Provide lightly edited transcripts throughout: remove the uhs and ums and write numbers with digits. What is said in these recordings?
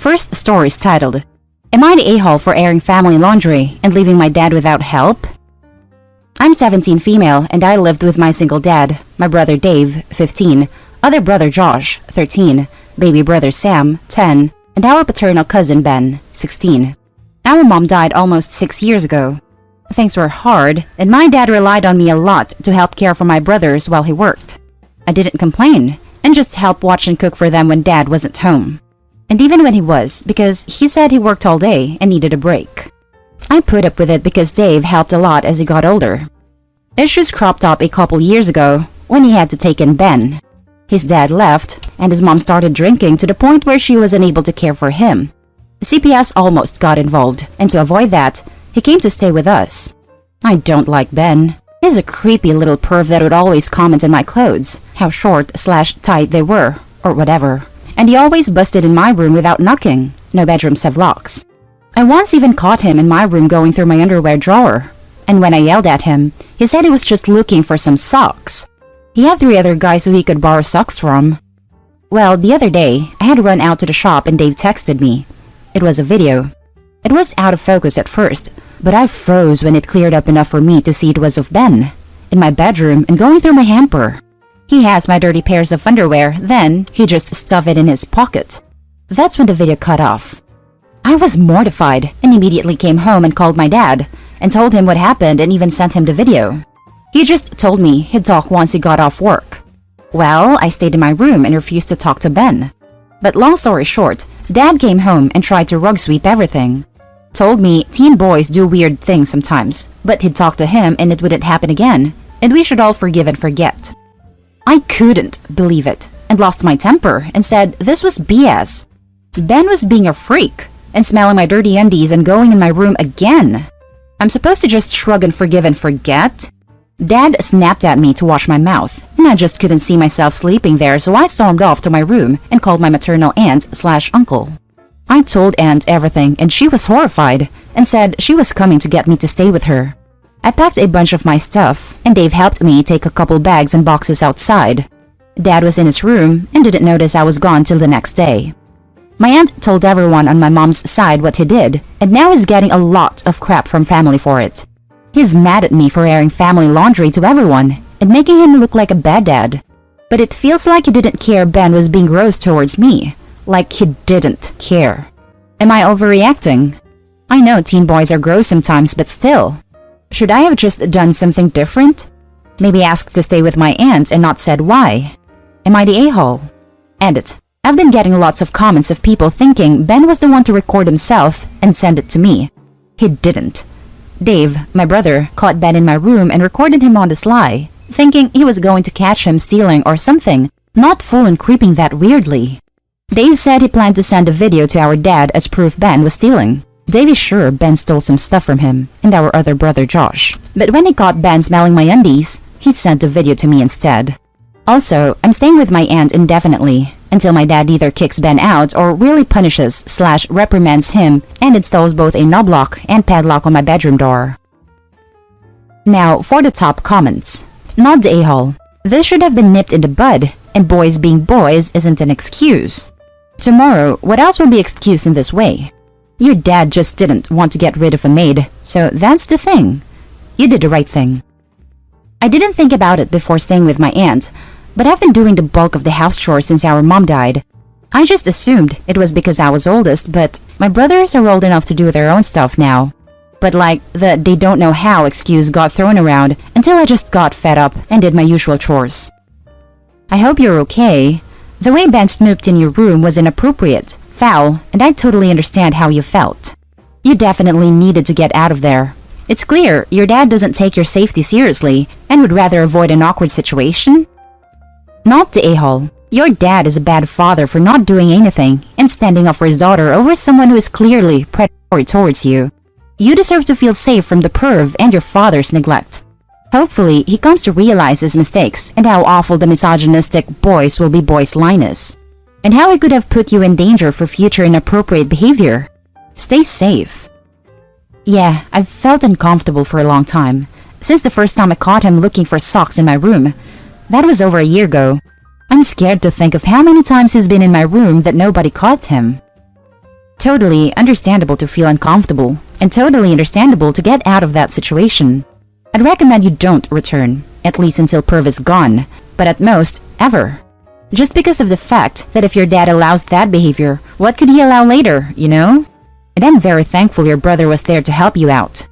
First story is titled, Am I the a-hole for airing family laundry and leaving my dad without help? I'm 17 female and I lived with my single dad, my brother Dave, 15, other brother Josh, 13, baby brother Sam, 10, and our paternal cousin Ben, 16. Our mom died almost 6 years ago. Things were hard, and my dad relied on me a lot to help care for my brothers while he worked. I didn't complain, and just help watch and cook for them when dad wasn't home. And even when he was, because he said he worked all day and needed a break. I put up with it because Dave helped a lot as he got older. Issues cropped up a couple years ago when he had to take in Ben. His dad left, and his mom started drinking to the point where she was unable to care for him. CPS almost got involved, and to avoid that, he came to stay with us. I don't like Ben. He's a creepy little perv that would always comment on my clothes, how short/tight they were, or whatever. And he always busted in my room without knocking. No bedrooms have locks. I once even caught him in my room going through my underwear drawer. And when I yelled at him, he said he was just looking for some socks. He had 3 other guys who he could borrow socks from. Well, the other day, I had run out to the shop and Dave texted me. It was a video. It was out of focus at first, but I froze when it cleared up enough for me to see it was of Ben, in my bedroom and going through my hamper. He has my dirty pairs of underwear, then he just stuffed it in his pocket. That's when the video cut off. I was mortified and immediately came home and called my dad and told him what happened and even sent him the video. He just told me he'd talk once he got off work. Well, I stayed in my room and refused to talk to Ben. But long story short, Dad came home and tried to rug sweep everything. Told me teen boys do weird things sometimes, but he'd talk to him and it wouldn't happen again, and we should all forgive and forget. I couldn't believe it and lost my temper and said this was BS. Ben was being a freak and smelling my dirty undies and going in my room again. I'm supposed to just shrug and forgive and forget? Dad snapped at me to wash my mouth, and I just couldn't see myself sleeping there, so I stormed off to my room and called my maternal aunt/uncle. I told Aunt everything and she was horrified and said she was coming to get me to stay with her. I packed a bunch of my stuff and Dave helped me take a couple bags and boxes outside. Dad was in his room and didn't notice I was gone till the next day. My aunt told everyone on my mom's side what he did, and now he's getting a lot of crap from family for it. He's mad at me for airing family laundry to everyone and making him look like a bad dad. But it feels like he didn't care Ben was being gross towards me. Like he didn't care. Am I overreacting? I know teen boys are gross sometimes, but still. Should I have just done something different? Maybe asked to stay with my aunt and not said why? Am I the a-hole? Edit. I've been getting lots of comments of people thinking Ben was the one to record himself and send it to me. He didn't. Dave, my brother, caught Ben in my room and recorded him on the sly, thinking he was going to catch him stealing or something, not full and creeping that weirdly. Dave said he planned to send a video to our dad as proof Ben was stealing. Dave is sure Ben stole some stuff from him and our other brother Josh. But when he caught Ben smelling my undies, he sent a video to me instead. Also, I'm staying with my aunt indefinitely, until my dad either kicks Ben out or really punishes/reprimands him and installs both a knob lock and padlock on my bedroom door. Now, for the top comments. Not the a-hole. This should have been nipped in the bud, and boys being boys isn't an excuse. Tomorrow, what else will be excused in this way? Your dad just didn't want to get rid of a maid, so that's the thing. You did the right thing. I didn't think about it before staying with my aunt, but I've been doing the bulk of the house chores since our mom died. I just assumed it was because I was oldest, but my brothers are old enough to do their own stuff now. But like the they don't know how excuse got thrown around until I just got fed up and did my usual chores. I hope you're okay. The way Ben snooped in your room was inappropriate, foul, and I totally understand how you felt. You definitely needed to get out of there. It's clear your dad doesn't take your safety seriously and would rather avoid an awkward situation. Not the a-hole. Your dad is a bad father for not doing anything and standing up for his daughter over someone who is clearly predatory towards you. You deserve to feel safe from the perv and your father's neglect. Hopefully, he comes to realize his mistakes and how awful the misogynistic boys will be boys line is. And how he could have put you in danger for future inappropriate behavior. Stay safe. Yeah, I've felt uncomfortable for a long time. Since the first time I caught him looking for socks in my room. That was over a year ago. I'm scared to think of how many times he's been in my room that nobody caught him. Totally understandable to feel uncomfortable, and totally understandable to get out of that situation. I'd recommend you don't return, at least until Perv is gone, but at most, ever. Just because of the fact that if your dad allows that behavior, what could he allow later, you know? And I'm very thankful your brother was there to help you out.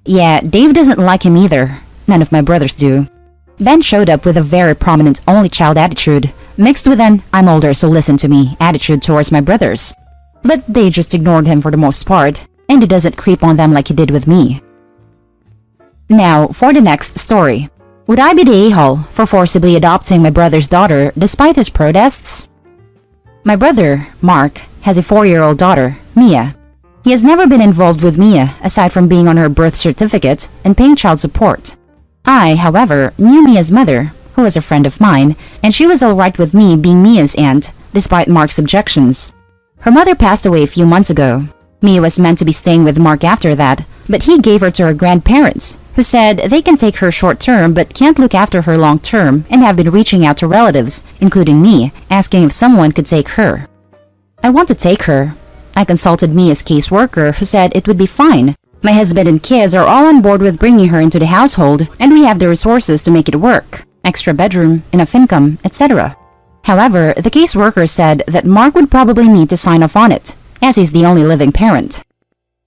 Yeah, Dave doesn't like him either. None of my brothers do. Ben showed up with a very prominent only child attitude, mixed with an I'm older so listen to me attitude towards my brothers. But they just ignored him for the most part, and he doesn't creep on them like he did with me. Now, for the next story. Would I be the a-hole for forcibly adopting my brother's daughter despite his protests? My brother, Mark, has a 4-year-old daughter, Mia. He has never been involved with Mia aside from being on her birth certificate and paying child support. I, however, knew Mia's mother, who was a friend of mine, and she was alright with me being Mia's aunt, despite Mark's objections. Her mother passed away a few months ago. Mia was meant to be staying with Mark after that, but he gave her to her grandparents, who said they can take her short-term but can't look after her long-term and have been reaching out to relatives, including me, asking if someone could take her. I want to take her. I consulted Mia's caseworker, who said it would be fine. My husband and kids are all on board with bringing her into the household, and we have the resources to make it work. Extra bedroom, enough income, etc. However, the caseworker said that Mark would probably need to sign off on it, as he's the only living parent.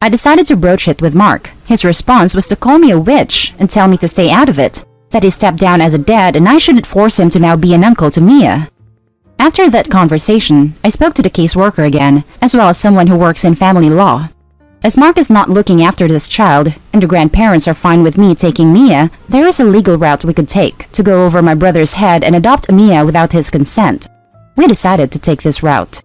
I decided to broach it with Mark. His response was to call me a witch and tell me to stay out of it, that he stepped down as a dad and I shouldn't force him to now be an uncle to Mia. After that conversation, I spoke to the caseworker again, as well as someone who works in family law. As Mark is not looking after this child, and the grandparents are fine with me taking Mia, there is a legal route we could take to go over my brother's head and adopt Mia without his consent. We decided to take this route.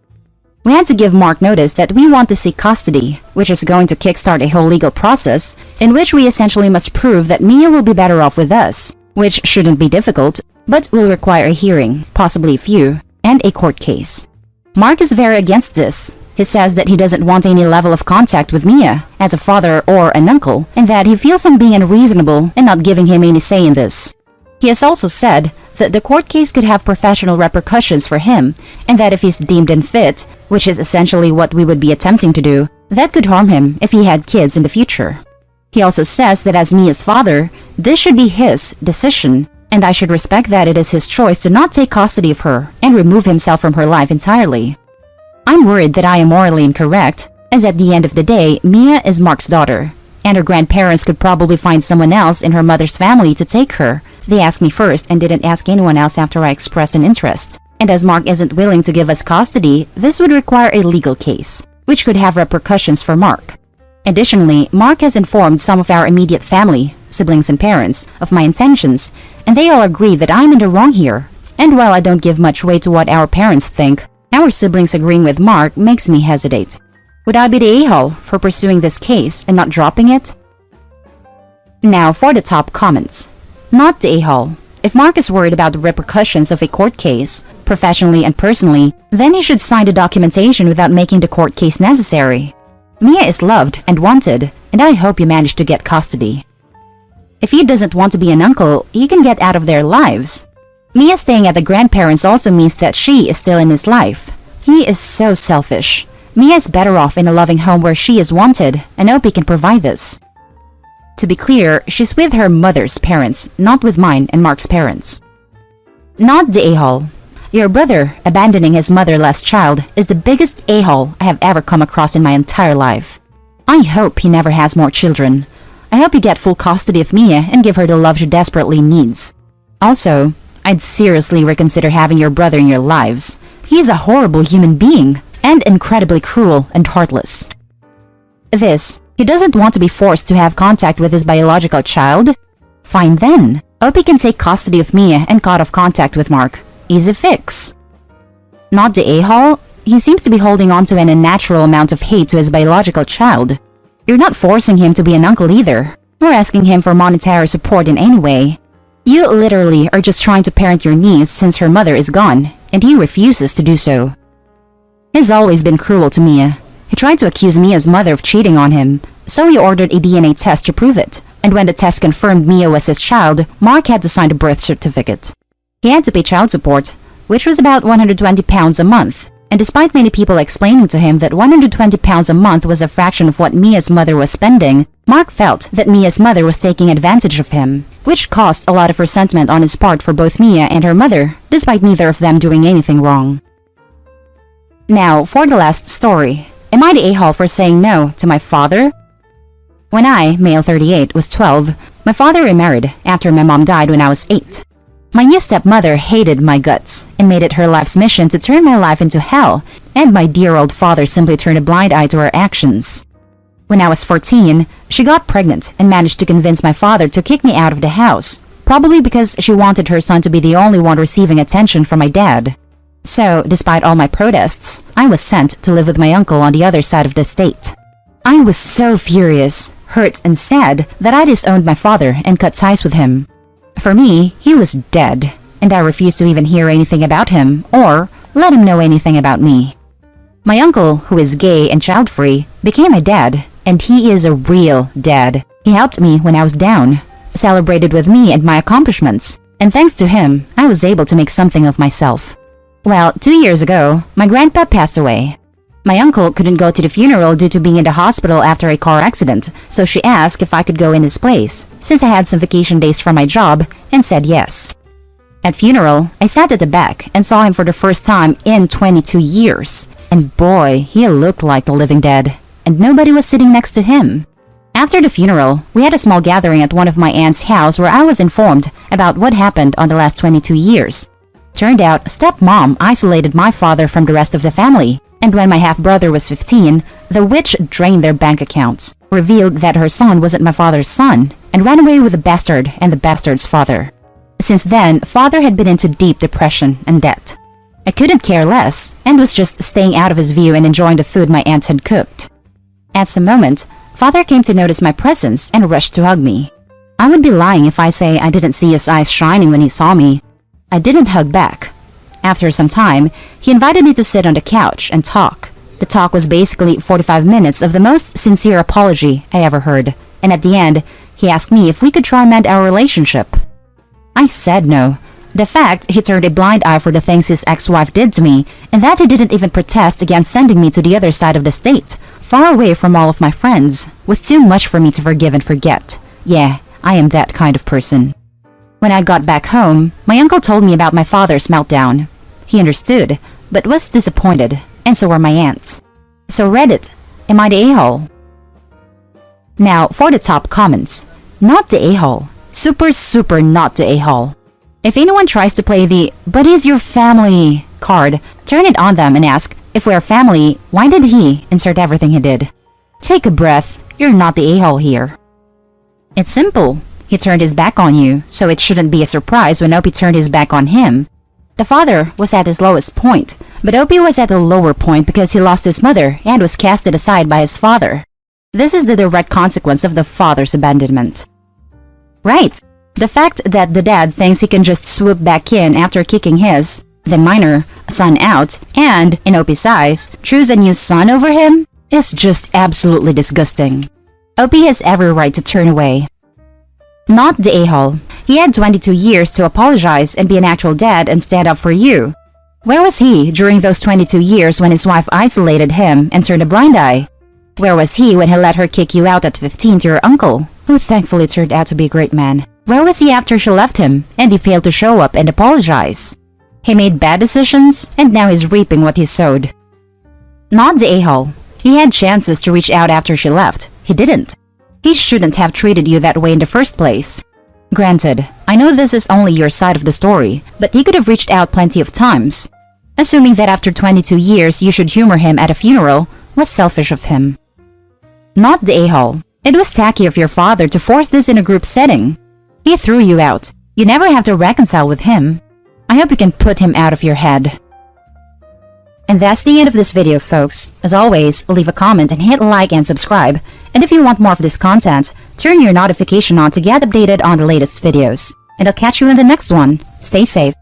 We had to give Mark notice that we want to seek custody, which is going to kickstart a whole legal process, in which we essentially must prove that Mia will be better off with us, which shouldn't be difficult, but will require a hearing, possibly a few, and a court case. Mark is very against this. He says that he doesn't want any level of contact with Mia, as a father or an uncle, and that he feels I'm being unreasonable and not giving him any say in this. He has also said that the court case could have professional repercussions for him, and that if he's deemed unfit, which is essentially what we would be attempting to do, that could harm him if he had kids in the future. He also says that as Mia's father, this should be his decision, and I should respect that it is his choice to not take custody of her and remove himself from her life entirely. I'm worried that I am morally incorrect, as at the end of the day, Mia is Mark's daughter, and her grandparents could probably find someone else in her mother's family to take her. They asked me first and didn't ask anyone else after I expressed an interest. And as Mark isn't willing to give us custody, this would require a legal case, which could have repercussions for Mark. Additionally, Mark has informed some of our immediate family, siblings and parents, of my intentions, and they all agree that I'm in the wrong here. And while I don't give much weight to what our parents think, our siblings agreeing with Mark makes me hesitate. Would I be the a-hole for pursuing this case and not dropping it? Now for the top comments. Not the a-hole. If Mark is worried about the repercussions of a court case, professionally and personally, then he should sign the documentation without making the court case necessary. Mia is loved and wanted, and I hope you manage to get custody. If he doesn't want to be an uncle, he can get out of their lives. Mia staying at the grandparents also means that she is still in his life. He is so selfish. Mia is better off in a loving home where she is wanted, and hope he can provide this. To be clear, she's with her mother's parents, not with mine and Mark's parents. Not the a-hole. Your brother abandoning his motherless child is the biggest a-hole I have ever come across in my entire life. I hope he never has more children. I hope you get full custody of Mia and give her the love she desperately needs. Also, I'd seriously reconsider having your brother in your lives. He is a horrible human being, and incredibly cruel and heartless. He doesn't want to be forced to have contact with his biological child? Fine then. Hope he can take custody of Mia and cut off contact with Mark. Easy fix. Not the a-hole? He seems to be holding on to an unnatural amount of hate to his biological child. You're not forcing him to be an uncle either, or asking him for monetary support in any way. You literally are just trying to parent your niece since her mother is gone, and he refuses to do so. He's always been cruel to Mia. He tried to accuse Mia's mother of cheating on him, so he ordered a DNA test to prove it, and when the test confirmed Mia was his child, Mark had to sign the birth certificate. He had to pay child support, which was about £120 a month, And despite many people explaining to him that 120 pounds a month was a fraction of what Mia's mother was spending, Mark felt that Mia's mother was taking advantage of him, which caused a lot of resentment on his part for both Mia and her mother, despite neither of them doing anything wrong. Now, for the last story. Am I the a-hole for saying no to my father? When I, male 38, was 12, my father remarried after my mom died when I was 8. My new stepmother hated my guts and made it her life's mission to turn my life into hell, and my dear old father simply turned a blind eye to her actions. When I was 14, she got pregnant and managed to convince my father to kick me out of the house, probably because she wanted her son to be the only one receiving attention from my dad. So, despite all my protests, I was sent to live with my uncle on the other side of the state. I was so furious, hurt, and sad that I disowned my father and cut ties with him. For me, he was dead, and I refused to even hear anything about him or let him know anything about me. My uncle, who is gay and child-free, became my dad, and he is a real dad. He helped me when I was down, celebrated with me and my accomplishments, and thanks to him, I was able to make something of myself. Well, 2 years ago, my grandpa passed away. My uncle couldn't go to the funeral due to being in the hospital after a car accident, so she asked if I could go in his place, since I had some vacation days from my job, and said yes. At funeral, I sat at the back and saw him for the first time in 22 years, and boy, he looked like the living dead, and nobody was sitting next to him. After the funeral, we had a small gathering at one of my aunt's house where I was informed about what happened on the last 22 years. Turned out, stepmom isolated my father from the rest of the family, and when my half-brother was 15, the witch drained their bank accounts, revealed that her son wasn't my father's son, and ran away with the bastard and the bastard's father. Since then, father had been into deep depression and debt. I couldn't care less, and was just staying out of his view and enjoying the food my aunt had cooked. At some moment, father came to notice my presence and rushed to hug me. I would be lying if I say I didn't see his eyes shining when he saw me. I didn't hug back. After some time, he invited me to sit on the couch and talk. The talk was basically 45 minutes of the most sincere apology I ever heard, and at the end, he asked me if we could try and mend our relationship. I said no. The fact he turned a blind eye for the things his ex-wife did to me, and that he didn't even protest against sending me to the other side of the state, far away from all of my friends, was too much for me to forgive and forget. Yeah, I am that kind of person. When I got back home, my uncle told me about my father's meltdown. He understood, but was disappointed, and so were my aunts. So Reddit, am I the a-hole? Now, for the top comments. Not the a-hole. Super not the a-hole. If anyone tries to play the "but he's your family" card, turn it on them and ask, if we're family, why did he insert everything he did? Take a breath, you're not the a-hole here. It's simple. He turned his back on you, so it shouldn't be a surprise when Opie turned his back on him. The father was at his lowest point, but Opie was at a lower point because he lost his mother and was casted aside by his father. This is the direct consequence of the father's abandonment. Right. The fact that the dad thinks he can just swoop back in after kicking his, then minor, son out, and, in Opie's eyes, choose a new son over him, is just absolutely disgusting. Opie has every right to turn away. Not the a-hole. He had 22 years to apologize and be an actual dad and stand up for you. Where was he during those 22 years when his wife isolated him and turned a blind eye? Where was he when he let her kick you out at 15 to your uncle, who thankfully turned out to be a great man? Where was he after she left him and he failed to show up and apologize? He made bad decisions and now he's reaping what he sowed. Not the a-hole. He had chances to reach out after she left. He didn't. He shouldn't have treated you that way in the first place. Granted, I know this is only your side of the story, but he could have reached out plenty of times. Assuming that after 22 years you should humor him at a funeral was selfish of him. Not the a-hole. It was tacky of your father to force this in a group setting. He threw you out. You never have to reconcile with him. I hope you can put him out of your head. And that's the end of this video, folks. As always, leave a comment and hit like and subscribe. And if you want more of this content, turn your notification on to get updated on the latest videos. And I'll catch you in the next one. Stay safe.